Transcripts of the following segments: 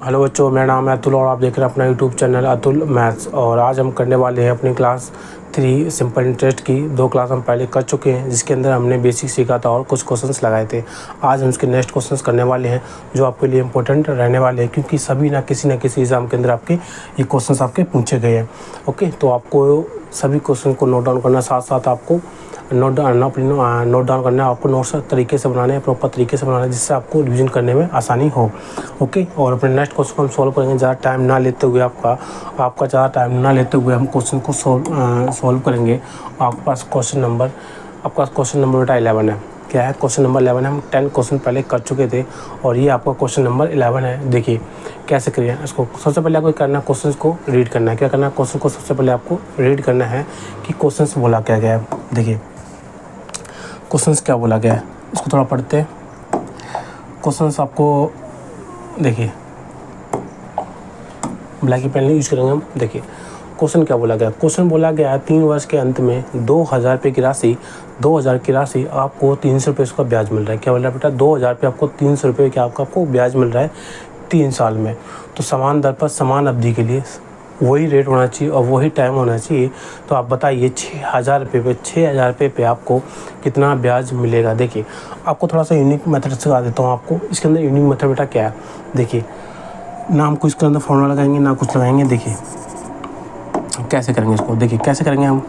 Hello बच्चों, मेरा नाम है अतुल और आप देख रहे हैं अपना यूट्यूब चैनल अतुल मैथ्स। और आज हम करने वाले हैं अपनी क्लास 3 सिंपल इंटरेस्ट की 2 क्लास हम पहले कर चुके हैं, जिसके अंदर हमने बेसिक सीखा था और कुछ क्वेश्चंस लगाए थे। आज हम उसके नेक्स्ट क्वेश्चंस करने वाले हैं जो आपके लिए इंपॉर्टेंट रहने वाले हैं, क्योंकि सभी ना किसी एग्ज़ाम के अंदर आपके ये क्वेश्चंस आपके पूछे गए हैं। ओके, तो आपको सभी क्वेश्चन को नोट डाउन करना, साथ साथ आपको नोट डाउन करना है। आपको नोट्स तरीके से बनाने हैं, प्रॉपर तरीके से बनाना है, जिससे आपको रिवीजन करने में आसानी हो। ओके, और अपने नेक्स्ट क्वेश्चन को हम सॉल्व करेंगे ज़्यादा टाइम ना लेते हुए। आपका ज़्यादा टाइम ना लेते हुए हम क्वेश्चन को सॉल्व करेंगे। आपके पास क्वेश्चन नंबर बेटा 11 है। क्या है? क्वेश्चन नंबर 11 है। हम 10 क्वेश्चन पहले कर चुके थे और ये आपका क्वेश्चन नंबर 11 है। देखिए कैसे करिए इसको। सबसे पहले आपको करना है, क्वेश्चन को रीड करना है। क्या करना है? क्वेश्चन को सबसे पहले आपको रीड करना है कि क्वेश्चन बोला क्या गया है। देखिए क्वेश्चंस क्या बोला गया है, इसको थोड़ा पढ़ते हैं। क्वेश्चंस आपको देखिए ब्लैक पेन यूज करेंगे हम। देखिए क्वेश्चन क्या बोला गया। क्वेश्चन बोला गया है 3 वर्ष के अंत में 2000 रुपये की राशि आपको 300 रुपये उसका ब्याज मिल रहा है। क्या मिल रहा है बेटा? 2000 रुपये आपको 300 रुपये का आपको ब्याज मिल रहा है 3 साल में। तो समान दर पर समान अवधि के लिए वही रेट होना चाहिए और वही टाइम होना चाहिए। तो आप बताइए 6000 रुपये पे आपको कितना ब्याज मिलेगा। देखिए आपको थोड़ा सा यूनिक मेथड सिखा देता हूँ आपको। इसके अंदर यूनिक मेथड बेटा क्या है, देखिए ना हम कुछ इसके अंदर फॉर्मूला लगाएंगे ना कुछ लगाएंगे। देखिए कैसे करेंगे इसको। देखिए कैसे करेंगे हम।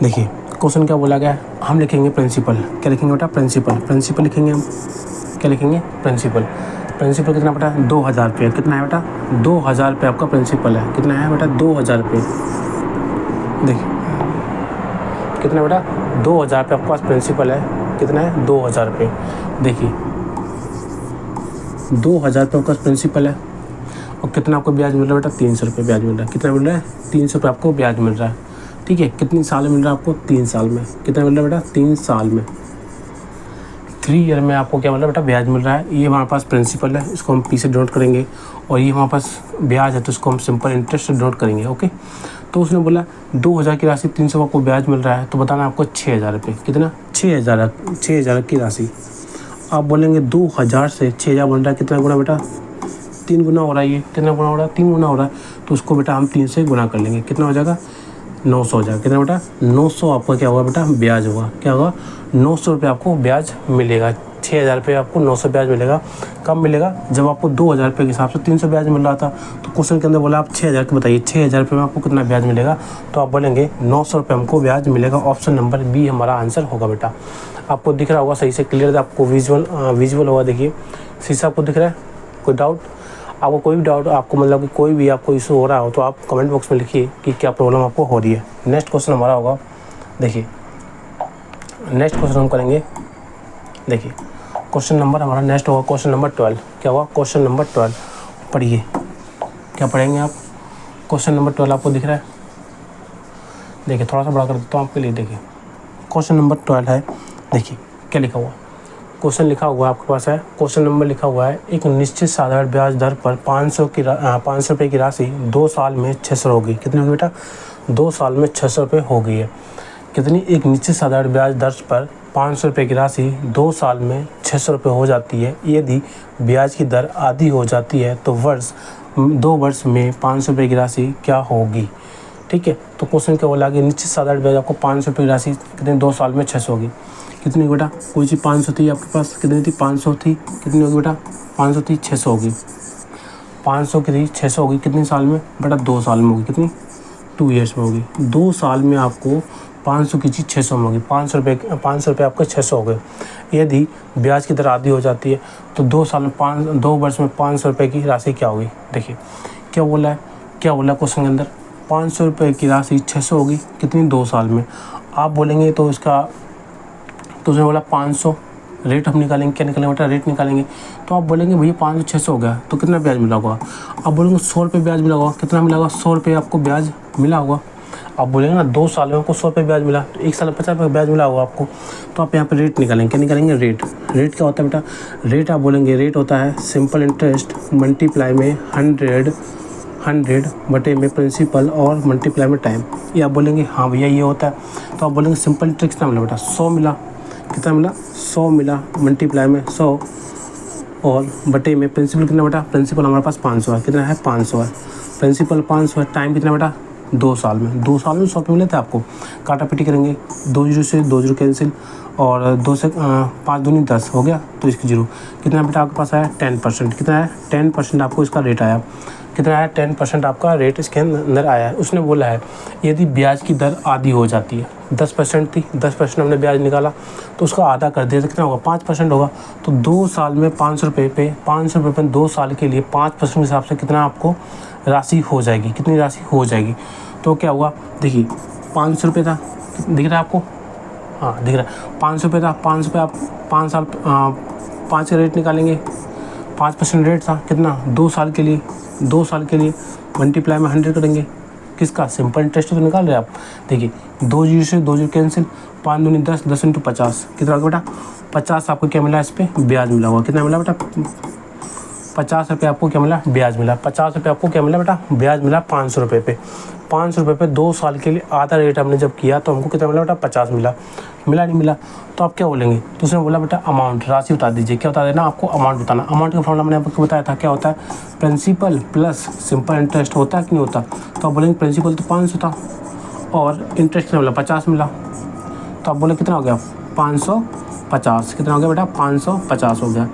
देखिए क्वेश्चन क्या बोला गया है, हम लिखेंगे प्रिंसिपल। क्या लिखेंगे बेटा? प्रिंसिपल लिखेंगे हम। क्या लिखेंगे? प्रिंसिपल कितना बेटा? 2000 रुपये। कितना है बेटा? 2000 रुपये आपका प्रिंसिपल है। कितना है बेटा? 2000 रुपये। देखिए कितना बेटा? 2000 रुपये आपके पास प्रिंसिपल है। कितना है? 2000 रुपये। देखिए 2000 रुपये आपका प्रिंसिपल है और कितना आपको ब्याज मिल रहा है बेटा? 300 रुपये ब्याज मिल रहा है। कितना मिल रहा है? 300 रुपये आपको ब्याज मिल रहा है। ठीक है, कितनी साल में मिल रहा है आपको? 3 साल में। कितना मिल रहा है बेटा? 3 साल में। 3 ईयर में आपको क्या मिल रहा है बेटा? ब्याज मिल रहा है। ये हमारे पास प्रिंसिपल है, इसको हम पी से डोट करेंगे, और ये हमारे पास ब्याज है तो इसको हम सिंपल इंटरेस्ट से डोट करेंगे। ओके, तो उसने बोला 2000 की राशि 300 आपको ब्याज मिल रहा है, तो बताना आपको 6000 रुपये। कितना? 6000 की राशि। आप बोलेंगे 2000 से 6000 बन रहा है, कितना गुना बेटा? 3 गुना हो रहा है। ये कितना गुना हो रहा है? 3 गुना हो रहा है। तो उसको बेटा हम 3 से गुना कर लेंगे। कितना हो जाएगा? 900 हो जाएगा। कितना बेटा? 900 आपका क्या होगा बेटा? ब्याज होगा। क्या होगा? 900 रुपये आपको ब्याज मिलेगा। 6000 रुपये आपको 900 ब्याज मिलेगा। कब मिलेगा? जब आपको 2000 रुपये के हिसाब से 300 ब्याज मिल रहा था। तो क्वेश्चन के अंदर बोला आप 6000 के बताइए 6000 रुपये में आपको कितना ब्याज मिलेगा। तो आप बोलेंगे 900 रुपये हमको ब्याज मिलेगा। ऑप्शन नंबर बी हमारा आंसर होगा बेटा। आपको दिख रहा होगा सही से, क्लियर, आपको विजुअल होगा। देखिए शीशा आपको दिख रहा है? कोई डाउट? आपको कोई भी डाउट, आपको मतलब कि कोई भी आपको इशू हो रहा हो तो आप कमेंट बॉक्स में लिखिए कि क्या प्रॉब्लम आपको हो रही है। नेक्स्ट क्वेश्चन हमारा होगा। देखिए नेक्स्ट क्वेश्चन हम करेंगे। देखिए क्वेश्चन नंबर हमारा नेक्स्ट होगा क्वेश्चन नंबर 12। क्या होगा? क्वेश्चन नंबर 12 पढ़िए। क्या पढ़ेंगे आप? क्वेश्चन नंबर 12 आपको दिख रहा है? देखिए थोड़ा सा बड़ा कर देता हूँ आपके लिए। देखिए क्वेश्चन नंबर 12 है। देखिए क्या लिखा हुआ, क्वेश्चन लिखा हुआ आपके पास है। क्वेश्चन नंबर लिखा हुआ है, एक निश्चित साधारण ब्याज दर पर 500 रुपये की राशि 2 साल में 600 होगी। कितनी होगी बेटा? 2 साल में 600 रुपये हो गई है। कितनी? एक निश्चित साधारण ब्याज दर पर 500 रुपये की राशि 2 साल में 600 रुपये हो जाती है। यदि ब्याज की दर आधी हो जाती है तो 2 वर्ष में 500 रुपये की राशि क्या होगी। ठीक है, तो क्वेश्चन क्या बोला कि निश्चित साधारण ब्याज आपको 500 रुपये की राशि कितने 2 साल में 600 होगी। कितनी बेटा? कोई चीज़ 500 थी आपके पास, कितनी थी? 500 थी। कितनी होगी बेटा? 500 थी, 600 होगी। 500 की थी, 600 होगी। कितने साल में बेटा? 2 साल में होगी। कितनी? 2 ईयर्स में होगी। 2 साल में आपको 500 की चीज़ 600 में होगी। 500 रुपये आपके 600 हो गए। यदि ब्याज की दर आधी हो जाती है तो 2 वर्ष में 500 रुपये की राशि क्या होगी। देखिए क्या बोला है क्वेश्चन के अंदर? 500 रुपये की राशि 600 होगी। कितनी? 2 साल में। आप बोलेंगे तो उसने बोला 500 रेट हम निकालेंगे। क्या निकालेंगे बेटा? रेट निकालेंगे। तो आप बोलेंगे भैया 500 600 हो गया तो कितना ब्याज मिला होगा? आप बोलेंगे 100 रुपये ब्याज मिला होगा। कितना मिला होगा? 100 रुपये आपको ब्याज मिला होगा। आप बोलेंगे ना 2 साल में आपको 100 रुपये ब्याज मिला, तो 1 साल में 50 रुपये ब्याज मिला होगा आपको। तो आप यहाँ पे रेट निकालेंगे। क्या निकालेंगे? रेट क्या होता है बेटा? रेट आप बोलेंगे रेट होता है सिंपल इंटरेस्ट मल्टीप्लाई में 100 बटे में प्रिंसिपल और मल्टीप्लाई में टाइम। ये आप बोलेंगे हाँ भैया ये होता है। तो आप बोलेंगे सिंपल इंटरेस्ट कितना मिला बेटा? 100 मिला। कितना मिला? 100 मिला। मल्टीप्लाई में 100 और बटे में प्रिंसिपल कितना बेटा, प्रिंसिपल हमारे पास 500 है, कितना है 500 है, प्रिंसिपल 500 है, टाइम कितना बेटा 2 साल में, 2 साल में 100 रुपये मिले थे आपको। काटा पीटी करेंगे, 2 जीरो से 2 जीरो कैंसिल और 2 से 5 दूनी 10 हो गया, तो इसकी जीरो कितना बेटा आपके पास आया 10%, कितना है 10% आपको इसका रेट आया, कितना है 10% आपका रेट इसके अंदर आया है। उसने बोला है यदि ब्याज की दर आधी हो जाती है, 10% थी, 10% हमने ब्याज निकाला तो उसका आधा कर दिया तो कितना होगा 5% होगा। तो 2 साल में 500 रुपये पे 2 साल के लिए 5% के हिसाब से कितना आपको राशि हो जाएगी, कितनी राशि हो जाएगी। तो क्या हुआ देखिए 500 रुपये था, दिख रहा है आपको, हाँ दिख रहा है 500 रुपये था, 500 रुपये आप 5 साल 5 का रेट निकालेंगे, 5% रेट था कितना 2 साल के लिए, 2 साल के लिए मल्टीप्लाई में 100 करेंगे, किसका सिंपल इंटरेस्ट तो निकाल रहे हैं आप। देखिए 2 जीरो से 2 जीरो कैंसिल, 5 दूनी 10, 10 इंटू 50 कितना होगा बेटा 50 आपको क्या मिला, इस पर ब्याज मिला हुआ, कितना मिला बेटा 50 रुपये आपको क्या मिला ब्याज मिला, 50 रुपये आपको क्या मिला बेटा ब्याज मिला 500 रुपये पे, 500 रुपये पे 2 साल के लिए आधा रेट हमने जब किया तो हमको कितना मिला बेटा 50 मिला, मिला नहीं मिला तो आप क्या बोलेंगे। तो उसने बोला बेटा अमाउंट राशि बता दीजिए, क्या बता देना आपको अमाउंट बताना। अमाउंट का फॉर्मूला मैंने आपको बताया था क्या होता है, प्रिंसिपल प्लस सिंपल इंटरेस्ट होता है कि नहीं होता। तो आप बोलेंगे प्रिंसिपल तो 500 था और इंटरेस्ट कितना मिला 50 मिला, तो आप बोले कितना हो गया 550, कितना हो गया बेटा 550 हो गया।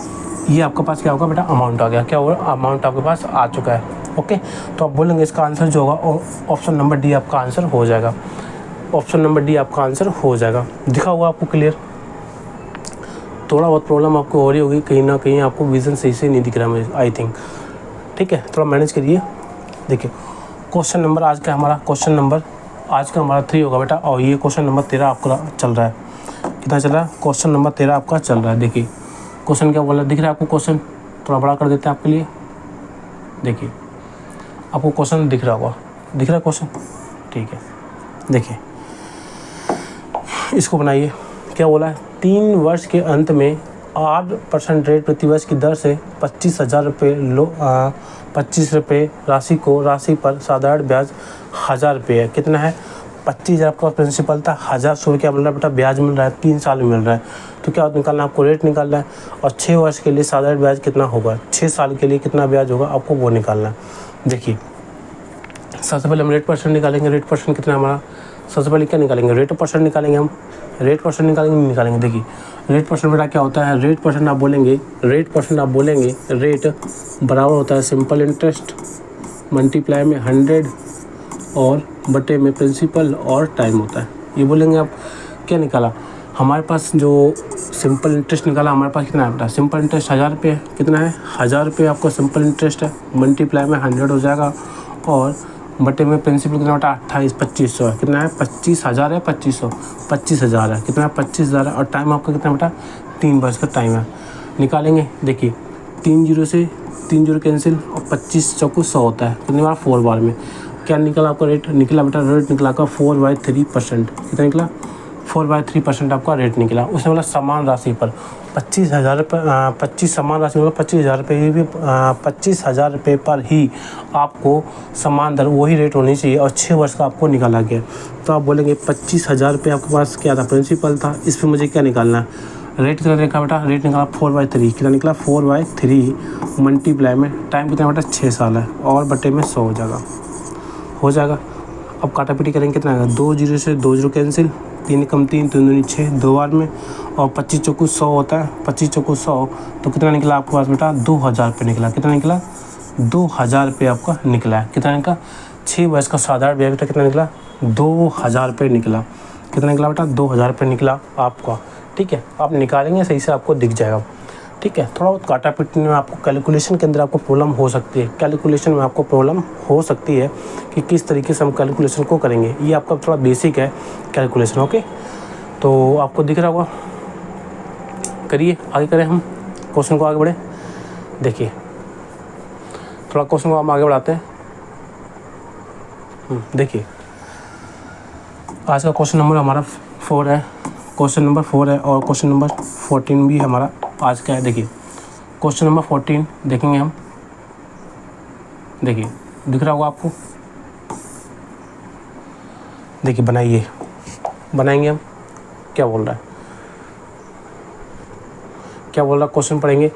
ये आपके पास क्या होगा बेटा अमाउंट आ गया, क्या होगा अमाउंट आपके पास आ चुका है। ओके, तो आप बोलेंगे इसका आंसर जो होगा ऑप्शन नंबर डी आपका आंसर हो जाएगा, ऑप्शन नंबर डी आपका आंसर हो जाएगा। दिखा हुआ आपको क्लियर। थोड़ा बहुत प्रॉब्लम आपको हो रही होगी, कहीं ना कहीं आपको विजन सही से नहीं दिख रहा मुझे आई थिंक, ठीक है थोड़ा मैनेज करिए। देखिए क्वेश्चन नंबर आज का हमारा क्वेश्चन नंबर आज का हमारा 3 होगा बेटा, और ये क्वेश्चन नंबर 13 आपका चल रहा है, कितना चल रहा है क्वेश्चन नंबर 13 आपका चल रहा है। देखिए क्वेश्चन क्या बोला दिख रहा है आपको, क्वेश्चन थोड़ा बड़ा कर देते हैं आपके लिए। देखिए आपको क्वेश्चन दिख रहा होगा, दिख रहा है क्वेश्चन, ठीक है। देखिए इसको बनाइए, क्या बोला है 3 वर्ष के अंत में 8% रेट प्रतिवर्ष की दर से 25,000 रुपये 25 रुपये राशि पर साधारण ब्याज 1,000 रुपये है, कितना है 25,000 आपका प्रिंसिपल था, 1,000 क्या मिल रहा है बेटा ब्याज मिल रहा है, 3 साल में मिल रहा है। तो क्या निकालना है आपको रेट निकालना है, और 6 वर्ष के लिए साधारण ब्याज कितना होगा, 6 साल के लिए कितना ब्याज होगा आपको वो निकालना है। देखिए सबसे पहले हम रेट परसेंट निकालेंगे, रेट परसेंट कितना हमारा, सबसे पहले क्या निकालेंगे रेट परसेंट निकालेंगे, हम रेट परसेंट निकालेंगे नहीं निकालेंगे। देखिए रेट परसेंट बेटा क्या होता है, रेट परसेंट आप बोलेंगे रेट बराबर होता है सिंपल इंटरेस्ट मल्टीप्लाई में 100 और बटे में प्रिंसिपल और टाइम होता है। ये बोलेंगे आप क्या निकाला, हमारे पास जो सिंपल इंटरेस्ट निकाला हमारे पास कितना है बेटा, सिंपल इंटरेस्ट 1,000 रुपये है, कितना है 1,000 रुपये आपका सिंपल इंटरेस्ट है, मल्टीप्लाई में 100 हो जाएगा और बटे में प्रिंसिपल कितना बेटा 2500 है, कितना है 25,000 है 25,000 है, कितना है 25,000 है, और टाइम आपका कितना बेटा 3 वर्ष का टाइम है। निकालेंगे देखिए 3 जीरो से 3 जीरो कैंसिल और 25 चौको 100 होता है, कितनी बार 4 बार में क्या निकला आपका रेट निकला बेटा, रेट निकला आपका 4/3%, कितना निकला 4/3% आपका रेट निकला। उसने बोला समान राशि पर 25,000 रुपये 25 समान राशि मतलब 25,000 रुपये भी 25,000 रुपये पर ही आपको समान दर वही रेट होनी चाहिए और 6 वर्ष का आपको निकाला गया। तो आप बोलेंगे 25,000 रुपये आपके पास क्या था प्रिंसिपल था, इस पर मुझे क्या निकालना है, रेट कितना देखा बेटा, रेट निकाला 4/3, कितना निकला 4/3 मल्टीप्लाई में टाइम कितना बेटा 6 साल है और बटे में 100 हो जाएगा। अब काटा पीटी करेंगे कितना आएगा, 2 जीरो से 2 जीरो कैंसिल, 3 कम 3 3 दूनी 6 2 बार में और 25 चौको 100 होता है, 25 चौको 100 तो कितना निकला आपके पास बेटा 2,000 रुपये निकला, कितना निकला 2,000 रुपये आपका निकला है, कितना निकला 6 वर्ष का साधारण ब्याज बेटा कितना निकला 2,000 रुपये निकला, कितना निकला बेटा 2,000 रुपये निकला आपका। ठीक है आप निकालेंगे सही से आपको दिख जाएगा। ठीक है थोड़ा बहुत काटा पीटने में आपको कैलकुलेशन के अंदर आपको प्रॉब्लम हो सकती है, कैलकुलेशन में आपको प्रॉब्लम हो सकती है कि किस तरीके से हम कैलकुलेशन को करेंगे, ये आपका थोड़ा बेसिक है कैलकुलेशन। ओके तो आपको दिख रहा होगा, करिए आगे करें हम क्वेश्चन को आगे बढ़े। देखिए थोड़ा क्वेश्चन को हम आगे बढ़ाते हैं। देखिए आज का क्वेश्चन नंबर हमारा 4 है, क्वेश्चन नंबर 4 है और क्वेश्चन नंबर 14 भी हमारा आज का है। देखिए क्वेश्चन नंबर 14 देखेंगे हम, देखिए दिख रहा होगा आपको, देखिए बनाएंगे हम, क्या बोल रहा है क्वेश्चन पढ़ेंगे,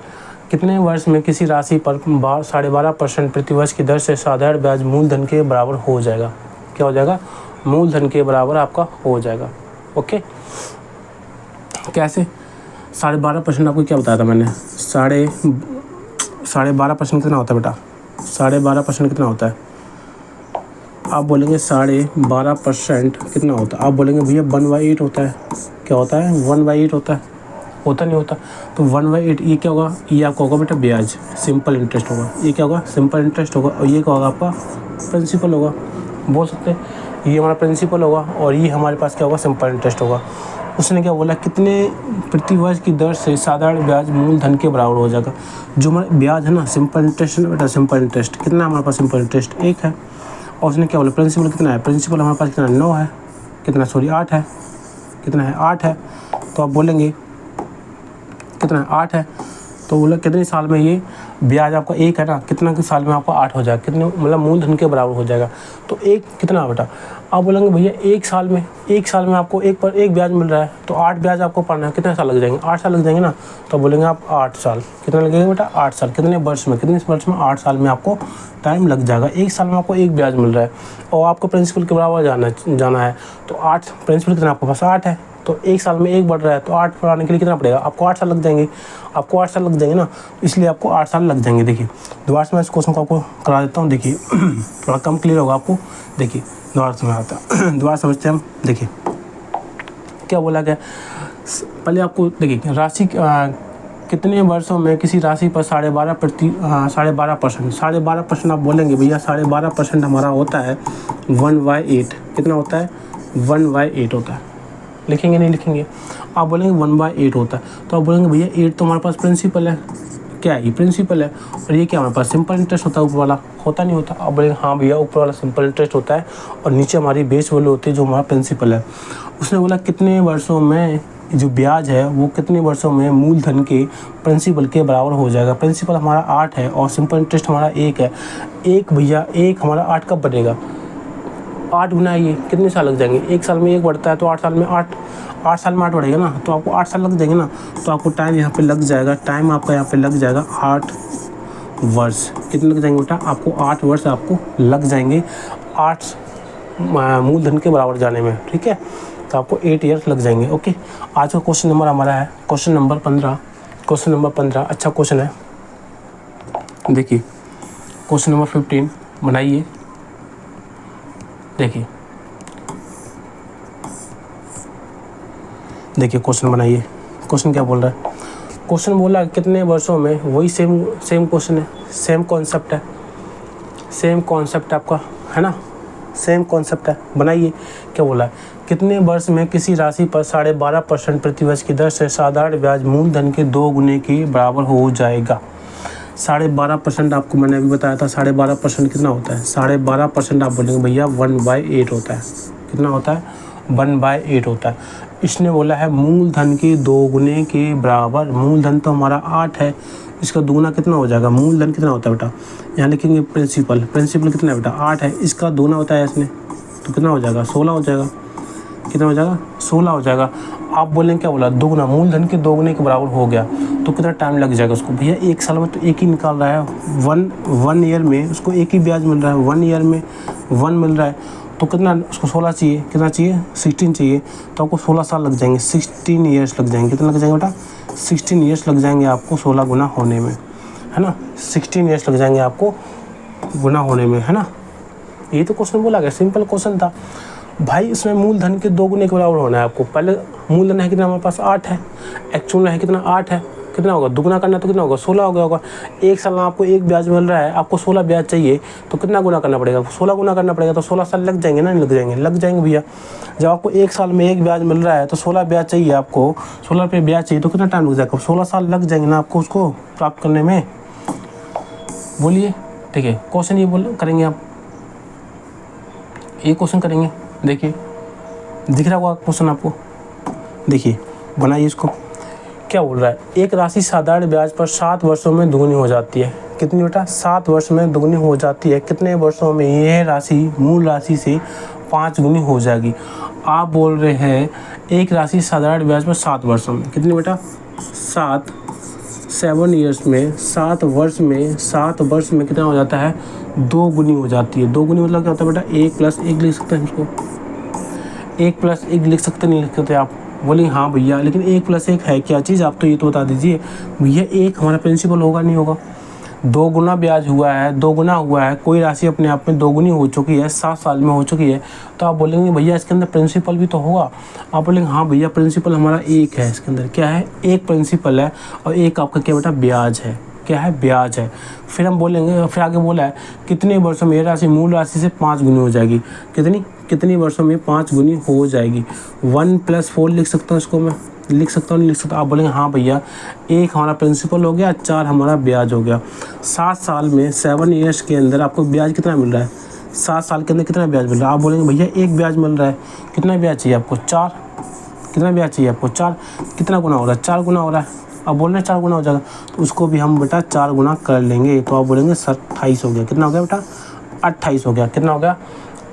कितने वर्ष में किसी राशि पर 12.5% प्रतिवर्ष की दर से साधारण ब्याज मूलधन के बराबर हो जाएगा? क्या हो जाएगा? मूलधन के बराबर आपका हो जाएगा। ओके, कैसे? 12.5% आपको क्या बताया था मैंने? 12.5% कितना होता है बेटा? 12.5% कितना होता है? आप बोलेंगे 12.5% कितना होता है? आप बोलेंगे भैया 1/8 होता है। क्या होता है? 1/8 होता है। होता नहीं होता? तो 1/8 ये क्या होगा? ये आपका होगा बेटा ब्याज, सिंपल इंटरेस्ट होगा। ये क्या होगा? सिंपल इंटरेस्ट होगा। और ये क्या होगा? आपका प्रिंसिपल होगा। बोल सकते हैं ये हमारा प्रिंसिपल होगा और ये हमारे पास क्या होगा? सिंपल इंटरेस्ट होगा। उसने क्या बोला? कितने प्रतिवर्ष की दर से साधारण ब्याज मूलधन के बराबर हो जाएगा? जो हमारा ब्याज है ना, सिंपल इंटरेस्ट है बेटा, सिंपल इंटरेस्ट कितना हमारे पास? सिंपल इंटरेस्ट 1 है। और उसने क्या बोला? प्रिंसिपल कितना है? प्रिंसिपल हमारे पास कितना? 9 है। कितना? सॉरी 8 है। कितना है? 8 है। तो आप बोलेंगे कितना है? 8 है। तो बोला कितने साल में ये ब्याज आपका 1 है ना, कितना के साल में आपका 8 हो जाएगा? कितने मतलब मूलधन के बराबर हो जाएगा? तो 1 कितना बेटा? आप बोलेंगे भैया 1 साल में आपको 1 पर 1 ब्याज मिल रहा है, तो 8 ब्याज आपको पढ़ना है, कितने साल लग जाएंगे? 8 साल लग जाएंगे ना। तो बोलेंगे आप 8 साल। कितना लगेगा बेटा? 8 साल। कितने वर्ष में? 8 साल में आपको टाइम लग जाएगा। 1 साल में आपको 1 ब्याज मिल रहा है और आपको प्रिंसिपल के बराबर जाना है। तो 8 प्रिंसिपल कितना आपके पास? 8 है। तो 1 साल में 1 बढ़ रहा है, तो 8 बढ़ाने के लिए कितना पड़ेगा? आपको 8 साल लग जाएंगे। आपको 8 साल लग जाएंगे ना, इसलिए आपको 8 साल लग जाएंगे। देखिए दोबारा से मैं इस क्वेश्चन को आपको करा देता हूँ। देखिए थोड़ा कम क्लियर होगा आपको। देखिए दोबारा से मैं आता दोबारा समझते हैं हम। देखिए क्या बोला गया? पहले आपको देखिए राशि कितने वर्षों में किसी राशि पर 12.5% आप बोलेंगे भैया 12.5% हमारा होता है 1/8। कितना होता है? 1/8 होता है। लिखेंगे नहीं लिखेंगे? आप बोलेंगे 1/8 होता है। तो आप बोलेंगे भैया 8 तो हमारे पास प्रिंसिपल है। क्या है? ये प्रिंसिपल है। और ये क्या हमारे पास? सिंपल इंटरेस्ट होता है ऊपर वाला। होता नहीं होता? आप बोलेंगे हाँ भैया ऊपर वाला सिंपल इंटरेस्ट होता है और नीचे हमारी बेस वैल्यू होती है जो हमारा प्रिंसिपल है। उसने बोला कितने वर्षों में जो ब्याज है वो कितने वर्षों में मूलधन के प्रिंसिपल के बराबर हो जाएगा? प्रिंसिपल हमारा 8 है और सिंपल इंटरेस्ट हमारा 1 है। 1 भैया 1 हमारा 8 कब बनेगा? 8 बनाइए, कितने साल लग जाएंगे? 1 साल में 1 बढ़ता है तो 8 साल में 8 साल में 8 बढ़ेगा ना, तो आपको 8 साल लग जाएंगे ना। तो आपको टाइम यहाँ पे लग जाएगा, टाइम आपका यहाँ पे लग जाएगा 8 वर्ष। कितने लग जाएंगे बेटा? आपको 8 वर्ष आपको लग जाएंगे 8 मूलधन के बराबर जाने में। ठीक है, तो आपको 8 ईयर्स लग जाएंगे। ओके, आज का क्वेश्चन नंबर हमारा है क्वेश्चन नंबर 15। क्वेश्चन नंबर 15 अच्छा क्वेश्चन है। देखिए क्वेश्चन नंबर 15 बनाइए। देखिए क्वेश्चन बनाइए। क्वेश्चन क्या बोल रहा है? क्वेश्चन बोला कितने वर्षों में, वही सेम क्वेश्चन है, सेम कॉन्सेप्ट है, सेम कॉन्सेप्ट आपका है ना, सेम कॉन्सेप्ट है। बनाइए। क्या बोला है? कितने वर्ष में किसी राशि पर 12.5% प्रतिवर्ष की दर से साधारण ब्याज मूलधन के 2 गुने के बराबर हो जाएगा? 12.5% आपको मैंने अभी बताया था। 12.5% कितना होता है? 12.5% आप बोलेंगे भैया 1/8 होता है। कितना होता है? 1/8 होता है। इसने बोला है मूलधन के 2 गुने के बराबर। मूलधन तो हमारा 8 है, इसका दुगुना कितना हो जाएगा? मूलधन कितना होता है बेटा? यहाँ लिखेंगे प्रिंसिपल कितना है बेटा? 8 है, इसका दुगुना होता है इसने, तो कितना हो जाएगा? 16 हो जाएगा। कितना हो जाएगा? 16 हो जाएगा। आप बोलेंगे क्या बोला? दोगुना, मूलधन के 2 गुने के बराबर हो गया, तो कितना टाइम लग जाएगा उसको? भैया 1 साल में तो 1 ही निकाल रहा है। वन ईयर में उसको 1 ही ब्याज मिल रहा है। 1 ईयर में 1 मिल रहा है, तो कितना उसको 16 चाहिए। कितना चाहिए? 16 चाहिए। तो आपको 16 साल लग जाएंगे, 16 ईयर्स लग जाएंगे। कितना लग जाएंगे बेटा? 16 ईयर्स लग जाएंगे आपको 16 गुना होने में, है ना। 16 ईयर्स लग जाएंगे आपको गुना होने में, है ना। ये तो क्वेश्चन बोला गया, सिंपल क्वेश्चन था भाई। इसमें मूलधन के 2 गुने के बराबर होना है आपको। पहले मूलधन है कितना हमारे पास? 8 है। एक्चुअल में है कितना? 8 है। कितना होगा? दुगुना करना तो कितना होगा? 16 हो गया होगा। 1 साल में आपको 1 ब्याज मिल रहा है, आपको 16 ब्याज चाहिए, तो कितना गुना करना पड़ेगा? 16 गुना करना पड़ेगा। तो 16 साल लग जाएंगे ना? नहीं लग जाएंगे? लग जाएंगे भैया। जब आपको 1 साल में 1 ब्याज मिल रहा है तो 16 ब्याज चाहिए आपको, 16 पे ब्याज चाहिए, तो कितना टाइम लग जाएगा? 16 साल लग जाएंगे ना आपको उसको प्राप्त करने में। बोलिए। देखिए क्वेश्चन ये करेंगे आप, ये क्वेश्चन करेंगे। देखिए दिख रहा होगा क्वेश्चन आपको। देखिए बनाइए इसको। क्या बोल रहा है? एक राशि साधारण ब्याज पर 7 वर्षों में दुगुनी हो जाती है। कितनी बेटा? 7 वर्ष में दुगुनी हो जाती है। कितने वर्षों में यह राशि मूल राशि से 5 गुनी हो जाएगी? आप बोल रहे हैं एक राशि साधारण ब्याज पर 7 वर्षों में। कितनी बेटा? 7 ईयर्स में, 7 वर्ष में कितना हो जाता है, 2 गुनी हो जाती है। 2 गुनी मतलब क्या होता है बेटा, 1 + 1 लिख सकते हैं इसको, 1 + 1 लिख सकते नहीं लिख सकते आप? बोलेंगे हाँ भैया, लेकिन 1 + 1 है क्या चीज़, आप तो ये तो बता दीजिए भैया। 1 हमारा प्रिंसिपल होगा नहीं होगा? 2 गुना ब्याज हुआ है, 2 गुना हुआ है, कोई राशि अपने आप में 2 गुनी हो चुकी है, 7 साल में हो चुकी है, तो आप बोलेंगे भैया इसके अंदर प्रिंसिपल भी तो होगा। आप बोलेंगे हाँ भैया प्रिंसिपल हमारा 1 है, इसके अंदर क्या है, 1 प्रिंसिपल है और 1 आपका क्या बेटा, ब्याज है। क्या है, ब्याज है। फिर हम बोलेंगे, फिर आगे बोला है कितने वर्षों में ये राशि मूल राशि से 5 गुनी हो जाएगी। कितनी वर्षों में 5 गुनी हो जाएगी। 1 + 4 लिख सकता हूँ इसको, मैं लिख सकता हूँ नहीं लिख सकता? आप बोलेंगे हाँ भैया, 1 हमारा प्रिंसिपल हो गया, 4 हमारा ब्याज हो गया। 7 साल में, 7 ईयर्स के अंदर आपको ब्याज कितना मिल रहा है, 7 साल के अंदर कितना ब्याज मिल रहा है? आप बोलेंगे भैया 1 ब्याज मिल रहा है, कितना ब्याज चाहिए आपको, 4। कितना ब्याज चाहिए आपको, 4। कितना गुना हो रहा है, 4 गुना हो रहा है। अब बोल रहे हैं 4 गुना हो जाएगा, तो उसको भी हम बेटा 4 गुना कर लेंगे। तो आप बोलेंगे 28 हो गया। कितना हो गया बेटा, 28 हो गया। कितना हो गया,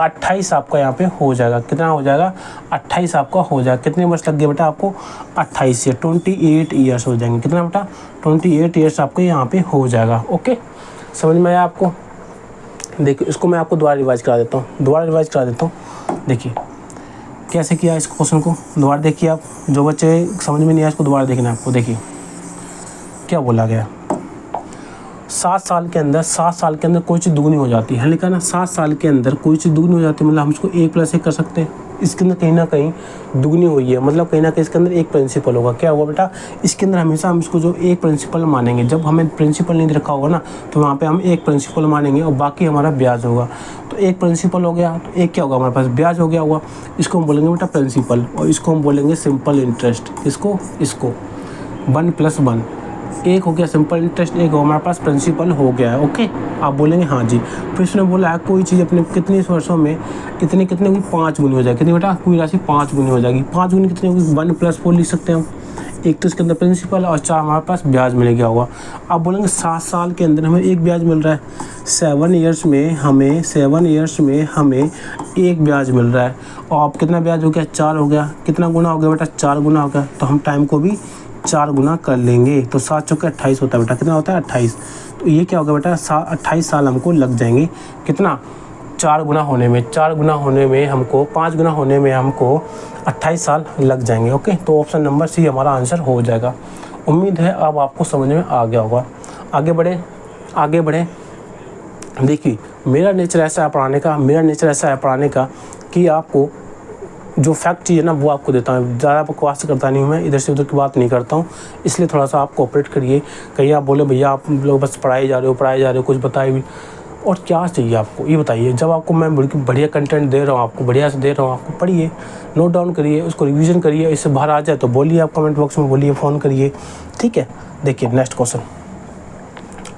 28 आपका यहाँ पे हो जाएगा। कितना हो जाएगा, 28 आपका हो जाएगा। कितने वर्ष लग गए बेटा आपको, 28 से 28 ईयर्स हो जाएंगे। कितना बेटा, 28 ईयर्स आपको यहाँ पे हो जाएगा। ओके, समझ में आया आपको? देखिए इसको मैं आपको दोबारा रिवाइज करा देता हूँ, देखिए कैसे किया इस क्वेश्चन को, दोबारा देखिए आप। जो बच्चे समझ में नहीं आया इसको दोबारा देखना है आपको। देखिए क्या बोला गया, 7 साल के अंदर कोई चीज़ दुगनी हो जाती है, लिखा ना, 7 साल के अंदर कोई चीज़ दुगनी हो जाती है, मतलब हम इसको 1 + 1 कर सकते हैं। इसके अंदर कहीं ना कहीं दुगनी हुई है, मतलब कहीं ना कहीं इसके अंदर एक प्रिंसिपल होगा। क्या होगा बेटा, इसके अंदर हमेशा हम इसको जो एक प्रिंसिपल मानेंगे। जब हमें प्रिंसिपल नहीं रखा होगा ना, तो वहाँ पे हम एक प्रिंसिपल मानेंगे और बाकी हमारा ब्याज होगा। तो एक प्रिंसिपल हो गया, तो एक क्या होगा हमारे पास, ब्याज हो गया होगा। इसको हम बोलेंगे बेटा प्रिंसिपल, और इसको हम बोलेंगे सिंपल इंटरेस्ट। इसको 1 + 1, 1 हो गया सिंपल इंटरेस्ट, 1 हमारे पास प्रिंसिपल हो गया है। ओके, आप बोलेंगे हाँ जी। फिर उसने बोला है कोई चीज़ अपने कितने वर्षों में कितने होगी, 5 गुनी हो जाएगी। कितनी बेटा, कोई राशि 5 गुनी हो जाएगी। 5 गुनी कितनी होगी, 1 + 4 लिख सकते हैं हम। एक तो इसके अंदर प्रिंसिपल और 4 हमारे पास ब्याज मिल गया होगा। आप बोलेंगे 7 साल के अंदर हमें 1 ब्याज मिल रहा है। 7 ईयर्स में हमें 1 ब्याज मिल रहा है। और अब कितना ब्याज हो गया, 4 हो गया। कितना गुना हो गया बेटा, 4 गुना हो गया। तो हम टाइम को भी 4 गुना कर लेंगे, तो 7 चौके 28 होता है बेटा। कितना होता है, 28। तो ये क्या होगा बेटा, 28 साल हमको लग जाएंगे। कितना, 4 गुना होने में, 4 गुना होने में हमको, 5 गुना होने में हमको 28 साल लग जाएंगे। ओके, तो ऑप्शन नंबर सी हमारा आंसर हो जाएगा। उम्मीद है अब आपको समझ में आ गया होगा। आगे बढ़े। देखिए मेरा नेचर ऐसा है पढ़ाने का कि आपको जो फैक्ट चाहिए ना वो आपको देता हूँ। ज़्यादा बकवास करता नहीं हूँ मैं, इधर से उधर की बात नहीं करता हूँ। इसलिए थोड़ा सा आप कोऑपरेट करिए। कहीं आप बोले भैया आप लोग बस पढ़ाई जा रहे हो, कुछ बताए भी, और क्या चाहिए आपको ये बताइए। जब आपको मैं बढ़िया कंटेंट दे रहा हूँ, आपको बढ़िया से दे रहा हूँ, आपको पढ़िए, नोट डाउन करिए, उसको रिवीजन करिए। इससे बाहर आ जाए तो बोलिए, आप कमेंट बॉक्स में बोलिए, फ़ोन करिए, ठीक है। देखिए नेक्स्ट क्वेश्चन,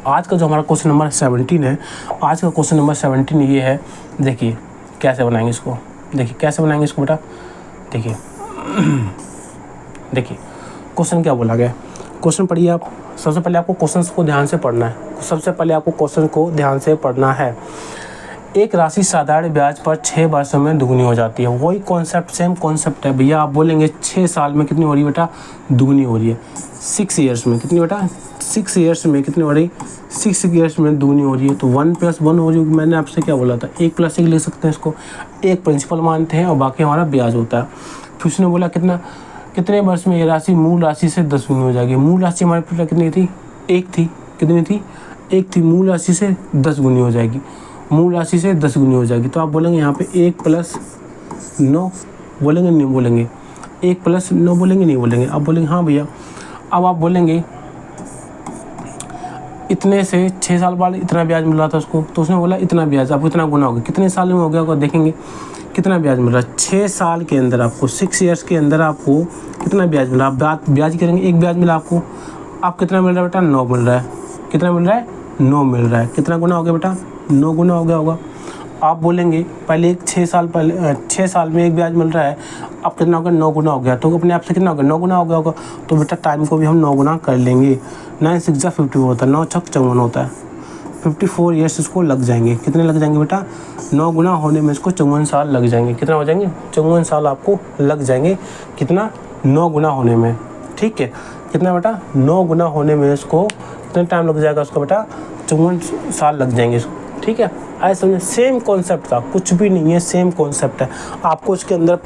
आज का जो हमारा क्वेश्चन नंबर 17 है, आज का क्वेश्चन नंबर 17 ये है। देखिए कैसे बनाएंगे इसको, बेटा। देखिए क्वेश्चन क्या बोला गया, क्वेश्चन पढ़िए आप। सबसे पहले आपको क्वेश्चन को ध्यान से पढ़ना है। एक राशि साधारण ब्याज पर 6 वर्षों में दुगनी हो जाती है। वही कॉन्सेप्ट, सेम कॉन्सेप्ट है भैया। आप बोलेंगे 6 साल में कितनी हो रही है बेटा, दुगनी हो रही है। 6 ईयर्स में कितनी बेटा, 6 ईयर्स में कितनी हो रही, 6 ईयर्स में दुगनी हो रही है। तो 1 + 1 हो रही है। मैंने आपसे क्या बोला था, 1 + 1 लिख सकते हैं इसको। एक प्रिंसिपल मानते हैं और बाकी हमारा ब्याज होता है। फिर उसने बोला कितने वर्ष में ये राशि मूल राशि से 10 गुनी हो जाएगी। मूल राशि हमारे पास कितनी थी, 1 थी। कितनी थी, 1 थी। मूल राशि से 10 गुनी हो जाएगी, तो आप बोलेंगे यहाँ पे 1 + 9 बोलेंगे, नहीं बोलेंगे, 1 + 9 बोलेंगे, नहीं बोलेंगे। आप बोलेंगे हाँ भैया। अब आप बोलेंगे इतने से 6 साल बाद इतना ब्याज मिल रहा था उसको, तो उसने बोला इतना ब्याज आपको इतना गुना होगा। कितने साल में हो गया होगा, देखेंगे कितना ब्याज मिल रहा है। 6 साल के अंदर आपको, 6 ईयर्स के अंदर आपको कितना ब्याज मिला। आप ब्याज करेंगे, 1 ब्याज मिला आपको। आप कितना मिल रहा है बेटा, 9 मिल रहा है। कितना मिल रहा है, 9 मिल रहा है। कितना गुना हो गया बेटा, 9 गुना हो गया होगा। आप बोलेंगे पहले 6 साल में 1 ब्याज मिल रहा है, अब कितना हो गया, 9 गुना हो गया। तो अपने आप से कितना हो गया, 9 गुना हो गया होगा। तो बेटा टाइम को भी हम 9 गुना कर लेंगे। 9 × 6 = 54 होता है, 9 × 6 = 54 होता है। 54 ईयर्स इसको लग जाएंगे। कितने लग जाएंगे बेटा, 9 गुना होने में इसको 54 साल लग जाएंगे। कितना हो जाएंगे, 54 साल आपको लग जाएंगे। कितना, 9 गुना होने में, ठीक है। कितना बेटा 9 गुना होने में इसको कितना टाइम लग जाएगा उसको बेटा 54 साल लग जाएंगे इसको। ठीक है, आए समझे, सेम कॉन्सेप्ट था, कुछ भी नहीं है, सेम कॉन्सेप्ट है। आपको इसके अंदर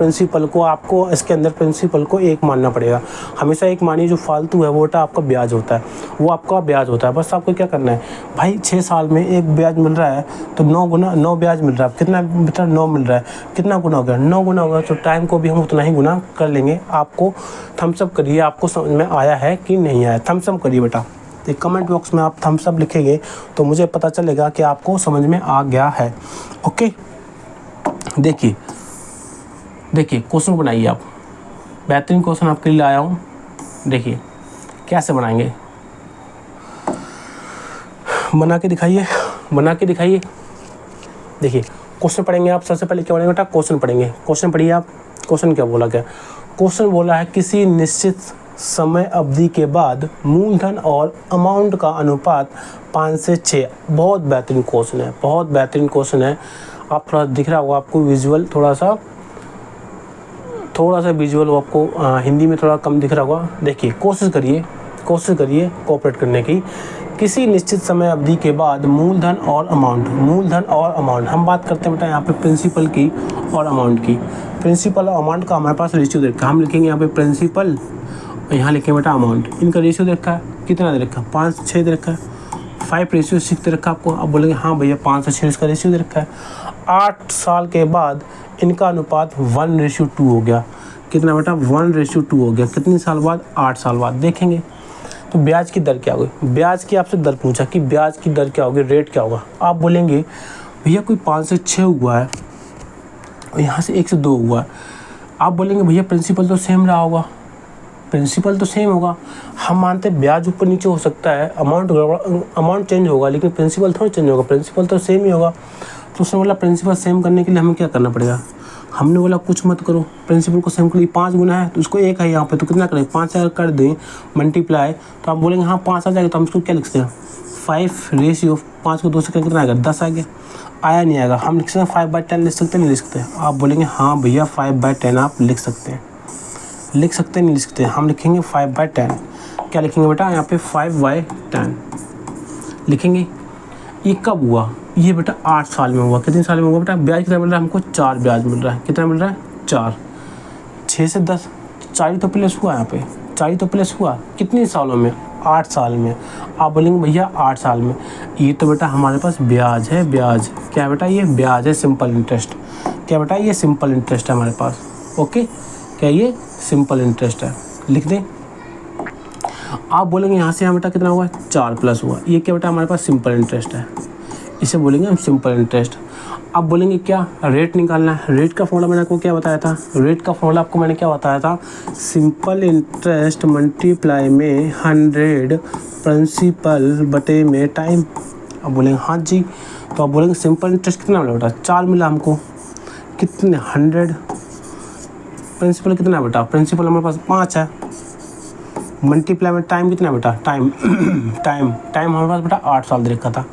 प्रिंसिपल को एक मानना पड़ेगा। हमेशा एक मानिए, जो फालतू है वो बेटा आपका ब्याज होता है, वो आपका ब्याज होता है। बस आपको क्या करना है भाई, 6 साल में एक ब्याज मिल रहा है तो 9 गुना 9 ब्याज मिल रहा है। कितना बेटा 9 मिल रहा है, कितना गुना हो गया 9 गुना हो गया, तो टाइम को भी हम उतना ही गुना कर लेंगे। आपको थम्सअप करिए, आपको समझ में आया है कि नहीं आया, थम्सअप करिए बेटा। एक कमेंट बॉक्स में आप थम्स अप लिखेंगे तो मुझे पता चलेगा कि आपको समझ में आ गया है। ओके, देखिए क्वेश्चन बनाइए आप, बेहतरीन क्वेश्चन आपके लिए लाया हूँ। देखिए कैसे बनाएंगे, बना के दिखाइए। देखिए क्वेश्चन पढ़ेंगे आप, सबसे पहले क्या पढ़ेंगे बेटा, क्वेश्चन पढ़ेंगे। क्वेश्चन पढ़िए आप। क्वेश्चन क्या बोला गया, क्वेश्चन बोला है किसी निश्चित समय अवधि के बाद मूलधन और अमाउंट का अनुपात 5 से 6। बहुत बेहतरीन क्वेश्चन है, आप थोड़ा दिख रहा होगा आपको विजुअल, थोड़ा सा विजुअल आपको हिंदी में थोड़ा कम दिख रहा होगा। देखिए कोशिश करिए कोऑपरेट करने की। किसी निश्चित समय अवधि के बाद मूलधन और अमाउंट हम बात करते हैं बेटा यहाँ पे प्रिंसिपल की और अमाउंट की। प्रिंसिपल और अमाउंट का हमारे पास रेशियो दे रखा है, हम लिखेंगे यहाँ पे प्रिंसिपल, यहाँ लिखेंगे बेटा अमाउंट। इनका रेशियो दे रखा है, कितना दे रखा है 5 से 6 दे रखा है, 5:6 दे रखा है आपको। अब बोलेंगे हाँ भैया 5 से 6 इसका रेशियो दे रखा है। 8 साल के बाद इनका अनुपात 1:2 हो गया। कितना बेटा 1:2 हो गया। कितने साल बाद, 8 साल बाद। देखेंगे तो ब्याज की दर क्या होगी, ब्याज की आपसे दर पूछा कि ब्याज की दर क्या होगी, रेट क्या होगा। आप बोलेंगे भैया कोई 5 से 6 हुआ है और यहाँ से 1 से 2 हुआ है। आप बोलेंगे भैया प्रिंसिपल तो सेम रहा होगा, प्रिंसिपल तो सेम होगा। हम मानते हैं ब्याज ऊपर नीचे हो सकता है, अमाउंट चेंज होगा, लेकिन प्रिंसिपल थोड़ा चेंज होगा, प्रिंसिपल तो सेम ही होगा। तो उसने बोला प्रिंसिपल सेम करने के लिए हमें क्या करना पड़ेगा। हमने बोला कुछ मत करो, प्रिंसिपल को सेम करिए। 5 गुना है तो उसको 1 है यहाँ पे, तो कितना करें 5 से कर दें मल्टीप्लाई, तो आप बोलेंगे हाँ 5 आ जाएगा। तो हम इसको क्या लिखते हैं 5 को 2 से कितना आएगा 10 आ गया। आया नहीं आएगा, हम लिख सकते हैं 5/10 लिख सकते हैं, नहीं लिख सकते। आप बोलेंगे हाँ भैया 5/10 आप लिख सकते हैं, नहीं लिख सकते। हम लिखेंगे 5/10। क्या लिखेंगे बेटा यहाँ पे 5/10 लिखेंगे। ये कब हुआ, ये बेटा 8 साल में हुआ। कितने साल में हुआ बेटा, ब्याज कितना मिल रहा है हमको 4 ब्याज मिल रहा है। कितना मिल रहा है 4, 6 से 10, 4 तो प्लस हुआ, यहाँ पे 4 तो प्लस हुआ। कितने सालों में, 8 साल में। आप बोलेंगे भैया 8 साल में, ये तो बेटा हमारे पास ब्याज है। ब्याज क्या बेटा, ये ब्याज है, सिंपल इंटरेस्ट। क्या बेटा, ये सिंपल इंटरेस्ट है हमारे पास। ओके, क्या ये सिंपल इंटरेस्ट है, लिख दें। आप बोलेंगे यहाँ से यहाँ बेटा कितना हुआ 4 प्लस हुआ, ये क्या बेटा हमारे पास सिंपल इंटरेस्ट है, इसे बोलेंगे हम सिंपल इंटरेस्ट। आप बोलेंगे क्या रेट निकालना है, रेट का फॉर्मूला मैंने आपको क्या बताया था, रेट का फॉर्मूला आपको मैंने क्या बताया था, सिंपल इंटरेस्ट मल्टीप्लाई में 100 प्रिंसिपल बटे में टाइम। अब बोलेंगे हाँ जी, तो आप बोलेंगे सिंपल इंटरेस्ट कितना मिला बेटा 4 मिला हमको। कितने 100, प्रिंसिपल कितना बेटा, प्रिंसिपल हमारे पास 5 है, मल्टीप्लाई में टाइम कितना बेटा, टाइम हमारे पास बेटा 8 साल दे रखा था।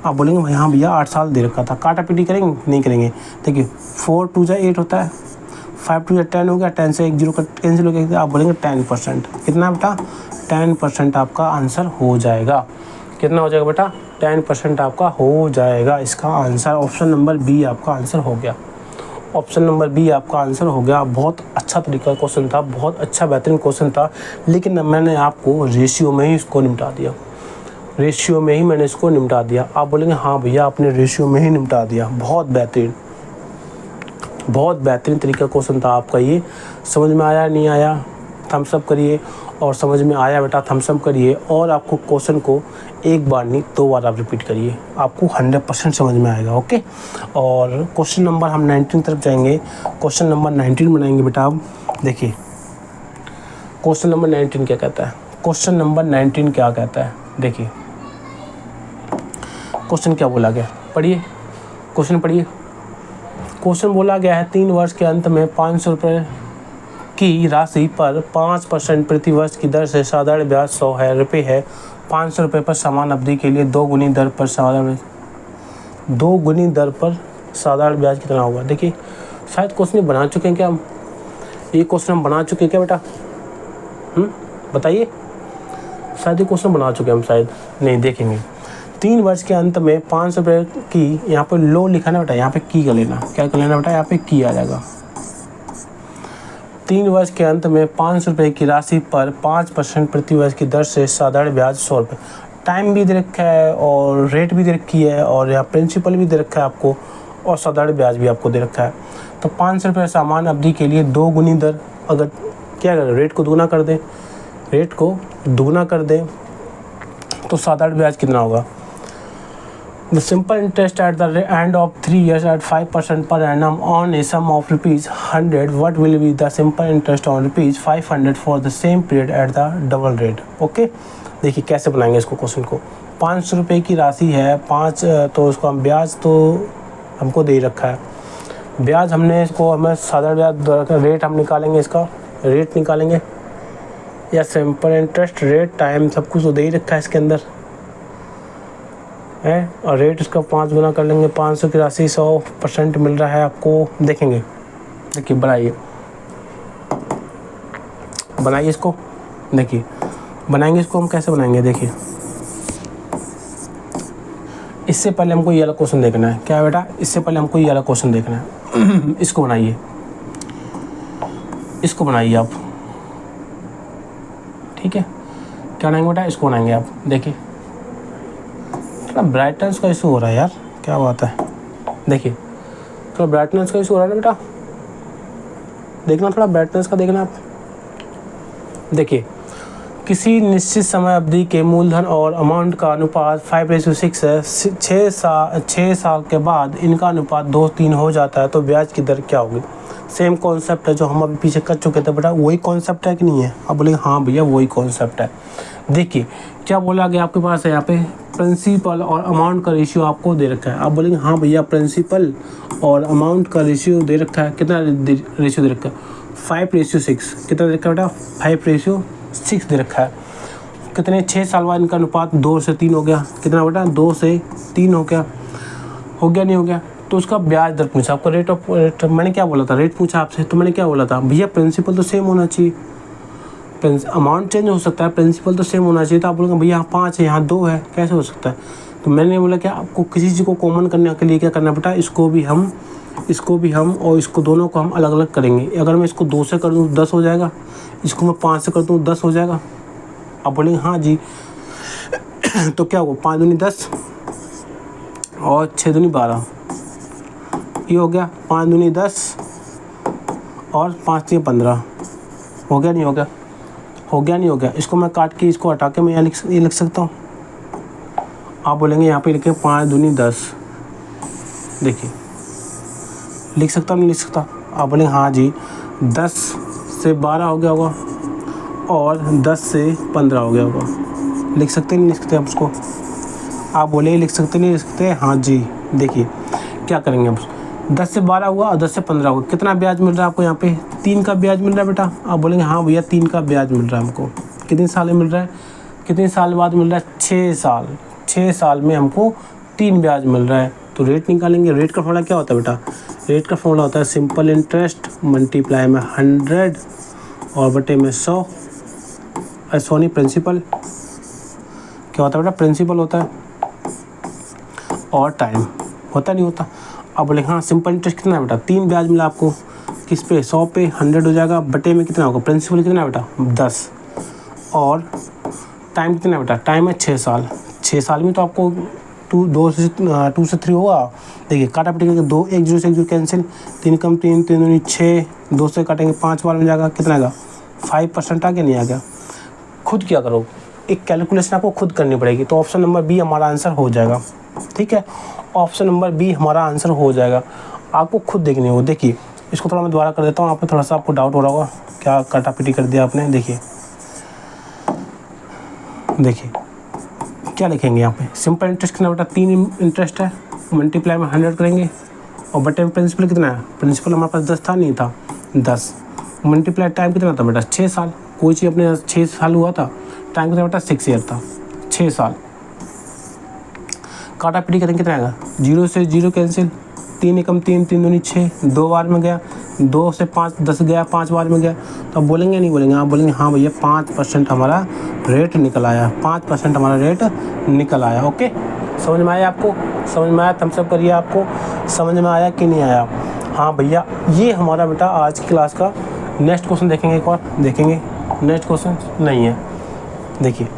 आप बोलेंगे भाई हाँ भैया 8 साल दे रखा था, काटा पीटी करेंगे, नहीं करेंगे। देखिए 4 2 जा 8 होता है, 5 2 जा 10 हो गया, 10 से 1 0 का कैंसिल हो गया। आप बोलेंगे 10%। कितना बेटा 10% आपका आंसर हो जाएगा। कितना हो जाएगा बेटा 10% आपका हो जाएगा। इसका आंसर ऑप्शन नंबर बी आपका आंसर हो गया। ऑप्शन नंबर बी आपका आंसर हो गया। बहुत अच्छा तरीका क्वेश्चन था, बहुत अच्छा बेहतरीन क्वेश्चन था, लेकिन मैंने आपको रेशियो में ही इसको निपटा दिया, रेशियो में ही मैंने इसको निपटा दिया। आप बोलेंगे हाँ भैया आपने रेशियो में ही निपटा दिया, बहुत बेहतरीन तरीका क्वेश्चन था आपका। ये समझ में आया नहीं आया थम्स अप करिए, और समझ में आया बेटा थम्स अप करिए। और आपको क्वेश्चन को एक बार नहीं 2 बार आप रिपीट करिए, आपको 100% समझ में आएगा। ओके, और क्वेश्चन नंबर हम 19 तरफ जाएंगे। क्वेश्चन नंबर 19 बनाएंगे बेटा। आप देखिए क्वेश्चन नंबर 19 क्या कहता है, क्वेश्चन नंबर 19 क्या कहता है। देखिए क्वेश्चन क्या बोला गया, पढ़िए क्वेश्चन पढ़िए। क्वेश्चन बोला गया है 3 वर्ष के अंत में 500 रुपये की राशि पर 5% प्रति वर्ष की दर से साधारण ब्याज 100 रुपये है। 500 रुपये पर समान अवधि के लिए 2 गुनी दर पर साधारण ब्याज कितना होगा। देखिए शायद क्वेश्चन बना चुके हैं क्या हम, ये क्वेश्चन हम बना चुके हैं क्या बेटा, बताइए। शायद ये क्वेश्चन बना चुके हैं हम, शायद नहीं, देखेंगे। 3 वर्ष के अंत में 500 रुपये की, यहाँ पे लो लिखा ना बेटा, यहाँ पे की कर लेना, क्या कर लेना बेटा, यहाँ पे की आ जाएगा। 3 वर्ष के अंत में 500 रुपये की राशि पर 5% प्रति वर्ष की दर से साधारण ब्याज 100 रुपये। टाइम भी दे रखा है और रेट भी दे रखी है और यहाँ प्रिंसिपल भी दे रखा है आपको और साधारण ब्याज भी आपको दे रखा है। तो 500 रुपये समान अवधि के लिए 2 गुनी दर, अगर क्या करें, रेट को दुगना कर दें, रेट को दुगना कर दें तो साधारण ब्याज कितना होगा। The simple interest at the end of 3 years at 5% per annum on a sum of ₹100, what will be the simple interest on ₹500 for the same period at the double rate। Okay, देखिए कैसे बनाएंगे इसको question को। 500 रुपये की राशि है, 5 तो उसको हम ब्याज तो हमको दे रखा है, ब्याज हमने इसको, हमें साधारण ब्याज, रेट हम निकालेंगे, इसका रेट निकालेंगे या सिंपल इंटरेस्ट, रेट, टाइम सब कुछ तो दे ही रखा है इसके अंदर है, और रेट इसका 5 गुना कर लेंगे। 500 की राशि 100% मिल रहा है आपको, देखेंगे। देखिए बनाइए इसको, देखिए बनाएंगे इसको हम, कैसे बनाएंगे देखिए। इससे पहले हमको ये वाला क्वेश्चन देखना है, क्या बेटा, इससे पहले हमको ये वाला क्वेश्चन देखना है। इसको बनाइए, इसको बनाइए आप, ठीक है। क्या बनाएंगे बेटा, इसको बनाएंगे आप। देखिए थोड़ा ब्राइटनेस का इशू हो रहा है यार, क्या बात है, देखिए थोड़ा ब्राइटनेस का इशू हो रहा है ना बेटा, देखना थोड़ा ब्राइटनेस का देखना आप। देखिए किसी निश्चित समय अवधि के मूलधन और अमाउंट का अनुपात 5:6 है। 6 साल के बाद इनका अनुपात 2:3 हो जाता है, तो ब्याज की दर क्या होगी। सेम कॉन्सेप्ट है जो हम अभी पीछे कर चुके थे बेटा, वही कॉन्सेप्ट है कि नहीं है। आप बोलेंगे हाँ भैया वही कॉन्सेप्ट है। देखिए क्या बोला गया आपके पास है, यहाँ पे प्रिंसिपल और अमाउंट का रेशियो आपको दे रखा है। आप बोलेंगे हाँ भैया प्रिंसिपल और अमाउंट का रेशियो दे रखा है, कितना रेशियो दे रखा है, 5:6। कितना दे रखा है बेटा, 5:6 दे रखा है। कितने, 6 साल बाद इनका अनुपात 2 से 3 हो गया, कितना बेटा, 2 से 3 हो गया, नहीं हो गया। तो उसका ब्याज दर पूछा आपको, रेट ऑफ, मैंने क्या बोला था, रेट पूछा आपसे, तो मैंने क्या बोला था भैया प्रिंसिपल तो सेम होना चाहिए, अमाउंट चेंज हो सकता है, प्रिंसिपल तो सेम होना चाहिए। तो आप बोलोगे भैया यहाँ 5 है, यहाँ 2 है, कैसे हो सकता है। तो मैंने बोला कि आपको किसी चीज़ को कॉमन करने के लिए क्या करना बेटा, इसको भी हम और इसको दोनों को हम अलग अलग करेंगे। अगर मैं इसको 2 से कर दूँ 10 हो जाएगा, इसको मैं 5 से कर दूँ 10 हो जाएगा। आप बोलेंगे हाँ जी। तो क्या होगा, 5 दूनी 10 और 6 दूनी 12, ये हो गया। 5 दूनी 10 और 5 3 15, हो गया नहीं हो गया, नहीं हो गया। इसको मैं काट के, इसको हटा के मैं यहाँ लिख सकता हूँ। आप बोलेंगे यहाँ पे लिखे 5 दूनी 10, देखिए लिख सकता नहीं लिख सकता। आप बोलेंगे हाँ जी, 10 से 12 हो गया होगा और 10 से 15 हो गया होगा, लिख सकते नहीं लिख सकते आप उसको। आप बोले लिख सकते नहीं लिख सकते, हाँ जी। देखिए क्या करेंगे अब, 10 से 12 हुआ और 10 से 15 हुआ, कितना ब्याज मिल रहा है आपको, यहाँ पे 3 का ब्याज मिल रहा है बेटा। आप बोलेंगे हाँ भैया 3 का ब्याज मिल रहा है हमको, कितने साल में मिल रहा है, कितने साल बाद मिल रहा है, 6 साल। 6 साल में हमको 3 ब्याज मिल रहा है। तो रेट निकालेंगे। रेट का फॉर्मूला क्या होता है बेटा, रेट का फॉर्मूला होता है सिंपल इंटरेस्ट मल्टीप्लाई में 100 और बटे में 100, सोनी प्रिंसिपल क्या होता है बेटा, प्रिंसिपल होता है और टाइम होता नहीं होता। अब बोले हाँ सिंपल इंटरेस्ट कितना है बेटा, 3 ब्याज मिला आपको, किस पे, 100 पे, 100 हो जाएगा, बटे में कितना होगा, प्रिंसिपल कितना है बेटा 10, और टाइम कितना है बेटा, टाइम है 6 साल। 6 साल में तो आपको 2 से 3 होगा। देखिए काटा पीटी करके 2, 1 0 से 1 0 कैंसिल, 3 कम 3 3 दूनी 6, 2 से काटेंगे 5 बार में जाएगा, कितना आएगा 5% आ गया, नहीं आ गया। खुद क्या करो, एक कैलकुलेशन आपको खुद करनी पड़ेगी। तो ऑप्शन नंबर बी हमारा आंसर हो जाएगा, ठीक है, ऑप्शन नंबर बी हमारा आंसर हो जाएगा। आपको खुद देखनी हो। देखिए इसको थोड़ा मैं दोबारा कर देता हूँ, आप थोड़ा सा आपको डाउट हो रहा होगा क्या काटा पीटी कर दिया आपने। देखिए क्या लिखेंगे यहाँ पे, सिंपल इंटरेस्ट कितना बेटा, 3 इंटरेस्ट है, मल्टीप्लाई में 100 करेंगे और बटे में प्रिंसिपल कितना है, प्रिंसिपल हमारे पास 10 था, नहीं था 10, मल्टीप्लाई टाइम कितना था बेटा 6 साल, कोई चीज़ अपने 6 साल हुआ था, टाइम कितना बेटा 6 ईयर था, 6 साल। काटा पीटी करेंगे कितना आएगा, 0 से 0 कैंसिल, 3 एकम 3, 3 दूनी 6, 2 बार में गया, 2 से 5 10 गया, 5 बार में गया। तो अब बोलेंगे नहीं बोलेंगे? आप बोलेंगे हाँ भैया 5% हमारा रेट निकल आया, 5% हमारा रेट निकल आया। ओके, समझ में आया आपको? समझ में आया? थम्स अप करिए आपको समझ में आया कि नहीं आया। हाँ भैया, ये हमारा बेटा आज की क्लास का नेक्स्ट क्वेश्चन देखेंगे, एक और देखेंगे। नेक्स्ट क्वेश्चन नहीं है, देखिए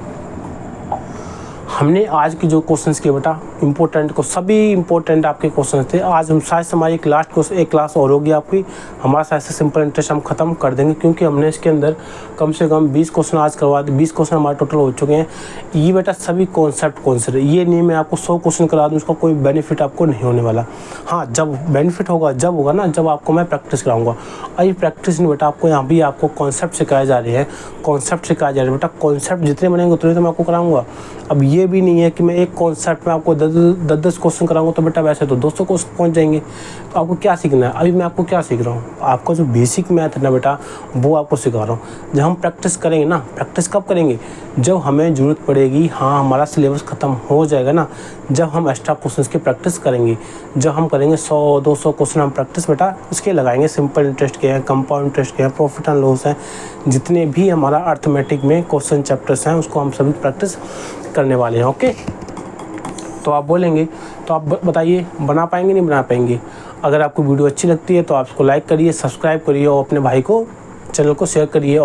हमने आज की जो क्वेश्चंस किए बेटा इंपॉर्टेंट को, सभी इंपॉर्टेंट आपके क्वेश्चंस थे। आज हम शायद हमारी एक क्लास और होगी आपकी, हमारा शायद से सिंपल इंटरेस्ट हम ख़त्म कर देंगे, क्योंकि हमने इसके अंदर कम से कम 20 क्वेश्चन आज करवा दिए। 20 क्वेश्चन हमारे टोटल हो चुके हैं। ये बेटा सभी कॉन्सेप्ट ये नहीं मैं आपको 100 क्वेश्चन करा दूँ, उसका कोई बेनिफिट आपको नहीं होने वाला। हाँ, जब बेनिफिट होगा जब होगा ना, जब आपको मैं प्रैक्टिस कराऊंगा। और ये प्रैक्टिस नहीं बेटा, आपको यहाँ भी आपको कॉन्सेप्ट सिखाए जा रहे हैं, कॉन्सेप्ट सिखाए जा रहे हैं बेटा। कॉन्सेप्ट जितने बनेंगे उतने तो मैं आपको कराऊंगा। अब ये भी नहीं है कि मैं एक कॉन्सेप्ट में आपको 10 क्वेश्चन कराऊंगा, तो बेटा वैसे तो 200 क्वेश्चन पहुंच जाएंगे। तो आपको क्या सीखना है? अभी मैं आपको क्या सीख रहा हूँ, आपका जो बेसिक मैथ है ना बेटा, वो आपको सिखा रहा हूँ। जब हम प्रैक्टिस करेंगे ना, प्रैक्टिस कब करेंगे? जब हमें ज़रूरत पड़ेगी। हाँ, हमारा सिलेबस ख़त्म हो जाएगा ना, जब हम एक्स्ट्रा क्वेश्चन की प्रैक्टिस करेंगे। जब हम करेंगे 100-200 क्वेश्चन हम प्रैक्टिस बेटा उसके लगाएंगे। सिंपल इंटरेस्ट के हैं, कंपाउंड इंटरेस्ट के हैं, प्रॉफिट एंड लॉस हैं, जितने भी हमारा अर्थमेटिक में क्वेश्चन चैप्टर्स हैं, उसको हम सभी प्रैक्टिस करने वाले हैं। ओके, तो आप बोलेंगे, तो आप बताइए बना पाएंगे नहीं बना पाएंगे? अगर आपको वीडियो अच्छी लगती है तो आप इसको लाइक करिए, सब्सक्राइब करिए और अपने भाई को चैनल को शेयर करिए।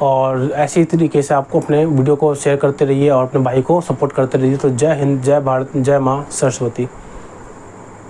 और ऐसे ही तरीके से आपको अपने वीडियो को शेयर करते रहिए और अपने भाई को सपोर्ट करते रहिए। तो जय हिंद, जय भारत, जय माँ सरस्वती।